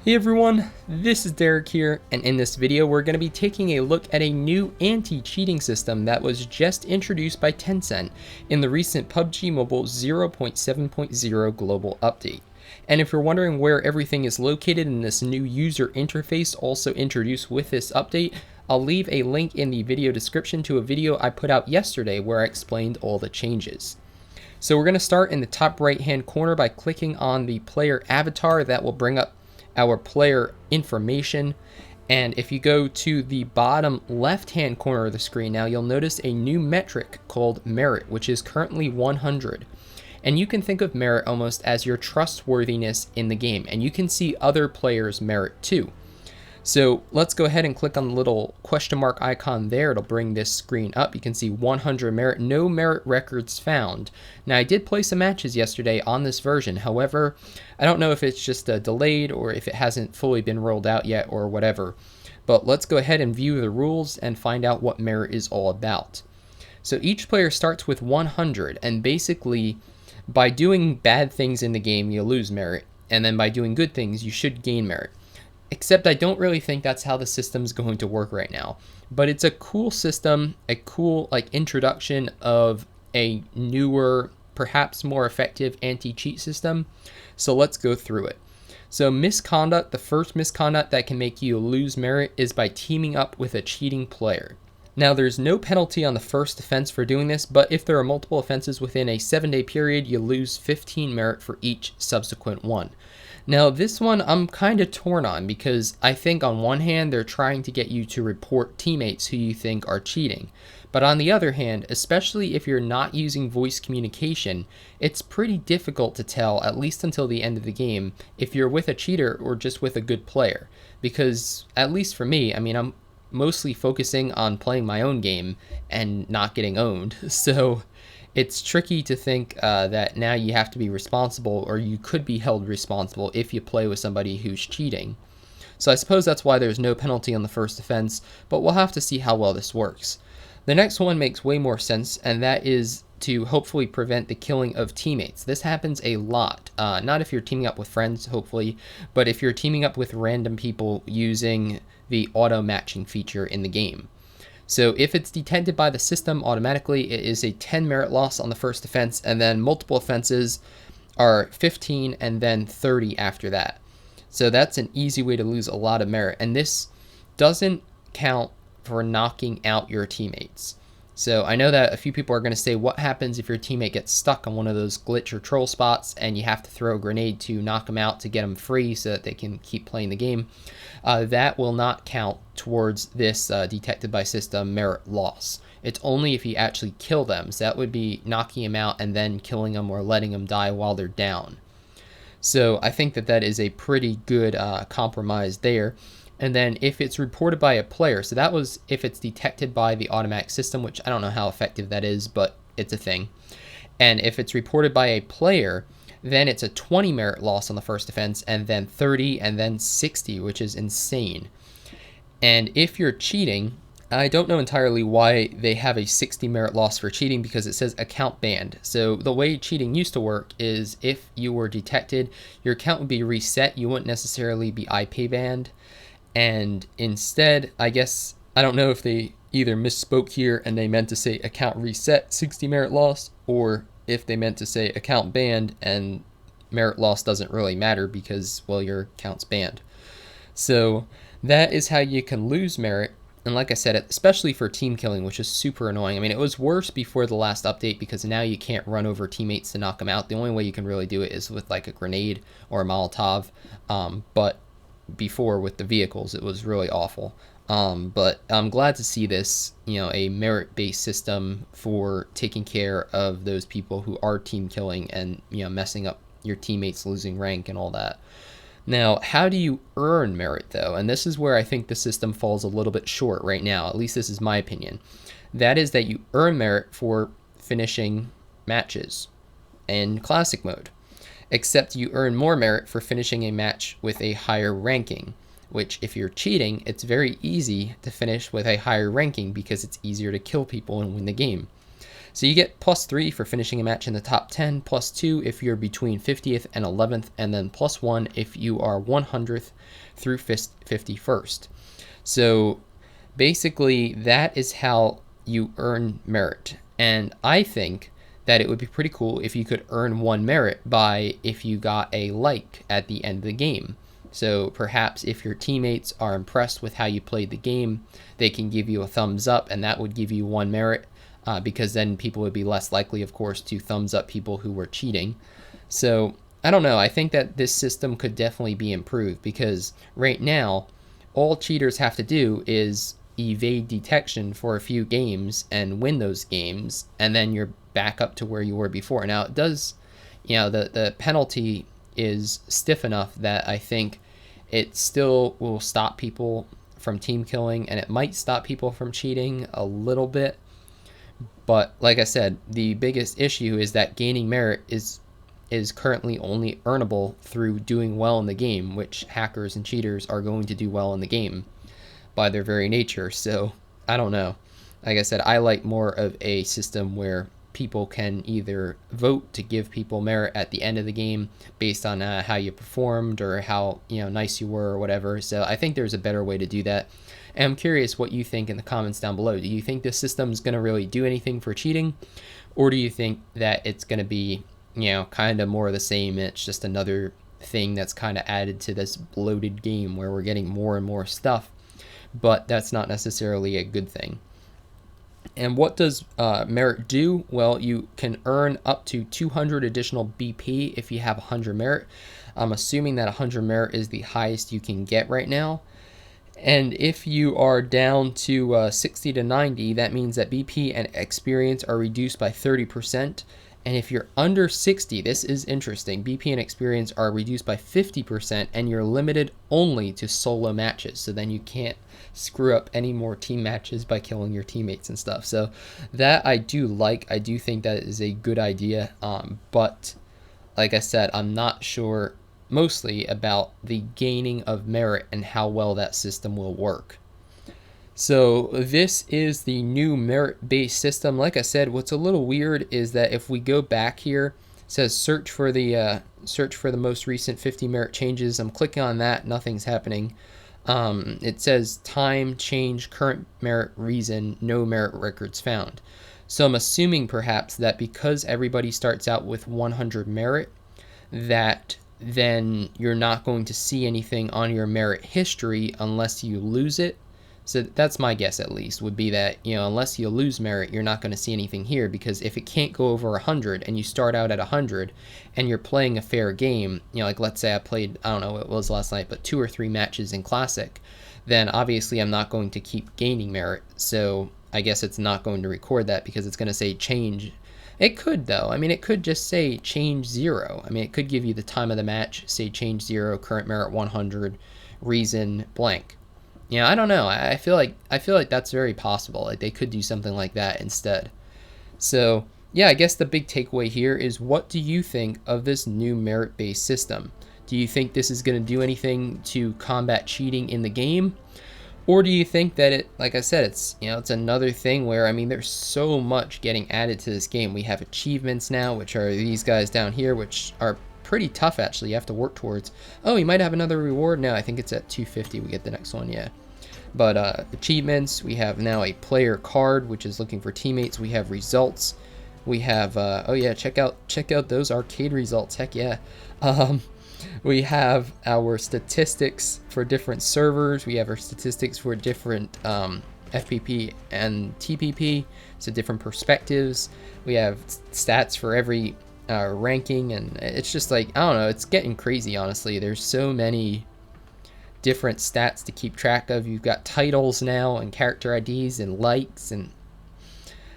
Hey everyone, this is Derek here, and in this video we're going to be taking a look at a new anti-cheating system that was just introduced by Tencent in the recent PUBG Mobile 0.7.0 global update. And if you're wondering where everything is located in this new user interface also introduced with this update, I'll leave a link in the video description to a video I put out yesterday where I explained all the changes. So we're going to start in the top right hand corner by clicking on the player avatar. That will bring up our player information, and if you go to the bottom left hand corner of the screen now, you'll notice a new metric called merit, which is currently 100. And you can think of merit almost as your trustworthiness in the game, and you can see other players' merit too. So let's go ahead and click on the little question mark icon there. It'll bring this screen up. You can see 100 merit, no merit records found. Now I did play some matches yesterday on this version. However, I don't know if it's just delayed or if it hasn't fully been rolled out yet or whatever. But let's go ahead and view the rules and find out what merit is all about. So each player starts with 100, and basically by doing bad things in the game, you lose merit. And then by doing good things, you should gain merit. Except I don't really think that's how the system's going to work right now. But it's a cool system, a cool introduction of a newer, perhaps more effective anti-cheat system. So let's go through it. So misconduct, the first misconduct that can make you lose merit is by teaming up with a cheating player. Now there's no penalty on the first offense for doing this, but if there are multiple offenses within a 7-day period, you lose 15 merit for each subsequent one. Now this one I'm kind of torn on, because I think on one hand they're trying to get you to report teammates who you think are cheating. But on the other hand, especially if you're not using voice communication, it's pretty difficult to tell, at least until the end of the game, if you're with a cheater or just with a good player. Because, at least for me, I'm mostly focusing on playing my own game and not getting owned. So it's tricky to think that now you have to be responsible, or you could be held responsible if you play with somebody who's cheating. So I suppose that's why there's no penalty on the first offense, but we'll have to see how well this works. The next one makes way more sense, and that is to hopefully prevent the killing of teammates. This happens a lot, not if you're teaming up with friends, hopefully, but if you're teaming up with random people using the auto matching feature in the game. So if it's detected by the system automatically, it is a 10 merit loss on the first offense, and then multiple offenses are 15 and then 30 after that. So that's an easy way to lose a lot of merit, and this doesn't count for knocking out your teammates. So I know that a few people are going to say, what happens if your teammate gets stuck on one of those glitch or troll spots and you have to throw a grenade to knock them out to get them free so that they can keep playing the game? That will not count towards this detected by system merit loss. It's only if you actually kill them. So that would be knocking them out and then killing them or letting them die while they're down. So I think that that is a pretty good compromise there. And then if it's reported by a player, so that was if it's detected by the automatic system, which I don't know how effective that is, but it's a thing. And if it's reported by a player, then it's a 20 merit loss on the first offense, and then 30, and then 60, which is insane. And if you're cheating, I don't know entirely why they have a 60 merit loss for cheating, because it says account banned. So the way cheating used to work is if you were detected, your account would be reset. You wouldn't necessarily be IP banned. And instead, I guess, I don't know if they either misspoke here and they meant to say account reset 60 merit loss, or if they meant to say account banned and merit loss doesn't really matter because, well, your account's banned. So that is how you can lose merit. And like I said, especially for team killing, which is super annoying. It was worse before the last update because now you can't run over teammates to knock them out. The only way you can really do it is with a grenade or a Molotov. But before with the vehicles, it was really awful. But I'm glad to see this, a merit-based system for taking care of those people who are team killing and, messing up your teammates, losing rank and all that. Now, how do you earn merit though? And this is where I think the system falls a little bit short right now. At least this is my opinion. That is that you earn merit for finishing matches in classic mode. Except you earn more merit for finishing a match with a higher ranking, which if you're cheating, it's very easy to finish with a higher ranking because it's easier to kill people and win the game. So you get +3 for finishing a match in the top 10, +2 if you're between 50th and 11th, and then +1 if you are 100th through 51st. So basically, that is how you earn merit. And I think that it would be pretty cool if you could earn 1 merit by if you got a like at the end of the game. So perhaps if your teammates are impressed with how you played the game, they can give you a thumbs up, and that would give you 1 merit, because then people would be less likely, of course, to thumbs up people who were cheating. So I don't know. I think that this system could definitely be improved, because right now, all cheaters have to do is evade detection for a few games and win those games, and then you're back up to where you were before. Now, it does, the penalty is stiff enough that I think it still will stop people from team killing, and it might stop people from cheating a little bit. But like I said, the biggest issue is that gaining merit is currently only earnable through doing well in the game, which hackers and cheaters are going to do well in the game by their very nature. So I don't know. Like I said, I like more of a system where people can either vote to give people merit at the end of the game based on how you performed or how nice you were or whatever. So I think there's a better way to do that. And I'm curious what you think in the comments down below. Do you think this system is going to really do anything for cheating, or do you think that it's going to be kind of more of the same? It's just another thing that's kind of added to this bloated game where we're getting more and more stuff, but that's not necessarily a good thing. And what does merit do? Well, you can earn up to 200 additional BP if you have 100 merit. I'm assuming that 100 merit is the highest you can get right now. And if you are down to 60 to 90, that means that BP and experience are reduced by 30%. And if you're under 60, this is interesting, BP and experience are reduced by 50%, and you're limited only to solo matches. So then you can't screw up any more team matches by killing your teammates and stuff. So that I do like. I do think that is a good idea. But like I said, I'm not sure mostly about the gaining of merit and how well that system will work. So this is the new merit-based system. Like I said, what's a little weird is that if we go back here, it says search for the most recent 50 merit changes. I'm clicking on that, nothing's happening. It says time, change, current merit, reason, no merit records found. So I'm assuming perhaps that because everybody starts out with 100 merit, that then you're not going to see anything on your merit history unless you lose it. So that's my guess, at least, would be that, unless you lose merit, you're not going to see anything here, because if it can't go over 100 and you start out at 100 and you're playing a fair game, like let's say I played, I don't know what it was last night, but 2 or 3 matches in Classic, then obviously I'm not going to keep gaining merit. So I guess it's not going to record that because it's going to say change. It could, though. I mean, it could just say change 0. I mean, it could give you the time of the match, say change 0, current merit 100, reason blank. I don't know. I feel like that's very possible. Like they could do something like that instead. So yeah, I guess the big takeaway here is, what do you think of this new merit-based system? Do you think this is going to do anything to combat cheating in the game? Or do you think that it, like I said, it's it's another thing where, I mean, there's so much getting added to this game. We have achievements now, which are these guys down here, which are pretty tough actually. You have to work towards. Oh, you might have another reward now. I think it's at 250 we get the next one. Yeah. But achievements, we have now a player card, which is looking for teammates. We have results. We have oh yeah, check out those arcade results. Heck yeah. We have our statistics for different servers. We have our statistics for different FPP and TPP, so different perspectives. We have stats for every ranking, and it's just like, I don't know, it's getting crazy, honestly. There's so many different stats to keep track of. You've got titles now and character IDs and likes, and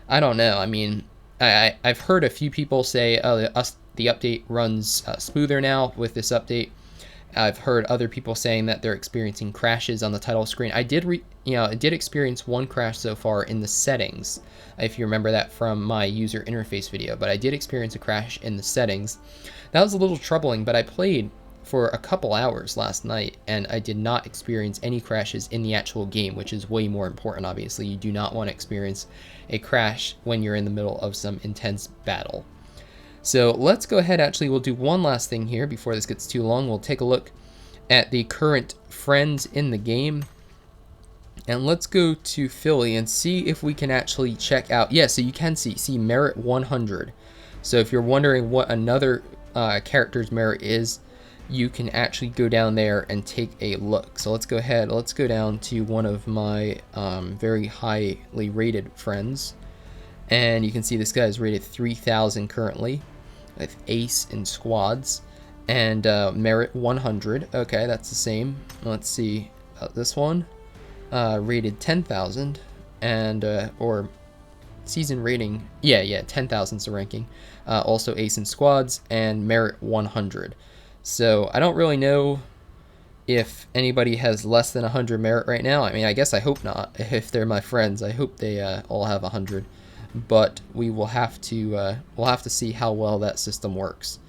I don't know. I mean, I've heard a few people say, oh, the update runs smoother now with this update. I've heard other people saying that they're experiencing crashes on the title screen. I did experience one crash so far in the settings, if you remember that from my user interface video, but I did experience a crash in the settings. That was a little troubling, but I played for a couple hours last night, and I did not experience any crashes in the actual game, which is way more important. Obviously, you do not want to experience a crash when you're in the middle of some intense battle. So let's go ahead, actually, we'll do one last thing here before this gets too long. We'll take a look at the current friends in the game. And let's go to Philly and see if we can actually check out. Yeah, so you can see merit 100. So if you're wondering what another character's merit is, you can actually go down there and take a look. So let's go ahead, let's go down to one of my very highly rated friends. And you can see this guy is rated 3,000 currently with ace in squads and merit 100. Okay, that's the same. Let's see this one. Rated 10,000 and or season rating, yeah 10,000's the ranking, also ace in squads and merit 100. So I don't really know if anybody has less than 100 merit right now. I mean, I guess I hope not. If they're my friends, I hope they all have 100, but we will have to we'll have to see how well that system works.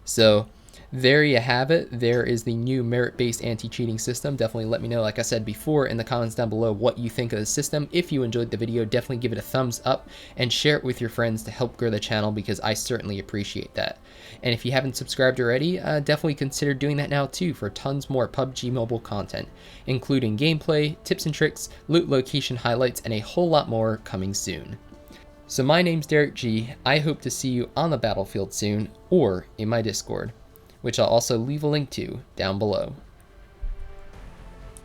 So there you have it. There is the new merit-based anti-cheating system. Definitely let me know, like I said before, in the comments down below what you think of the system. If you enjoyed the video, definitely give it a thumbs up and share it with your friends to help grow the channel, because I certainly appreciate that. And if you haven't subscribed already, definitely consider doing that now too, for tons more PUBG Mobile content, including gameplay, tips and tricks, loot location highlights, and a whole lot more coming soon. So my name's Derek G. I hope to see you on the battlefield soon, or in my Discord, which I'll also leave a link to down below.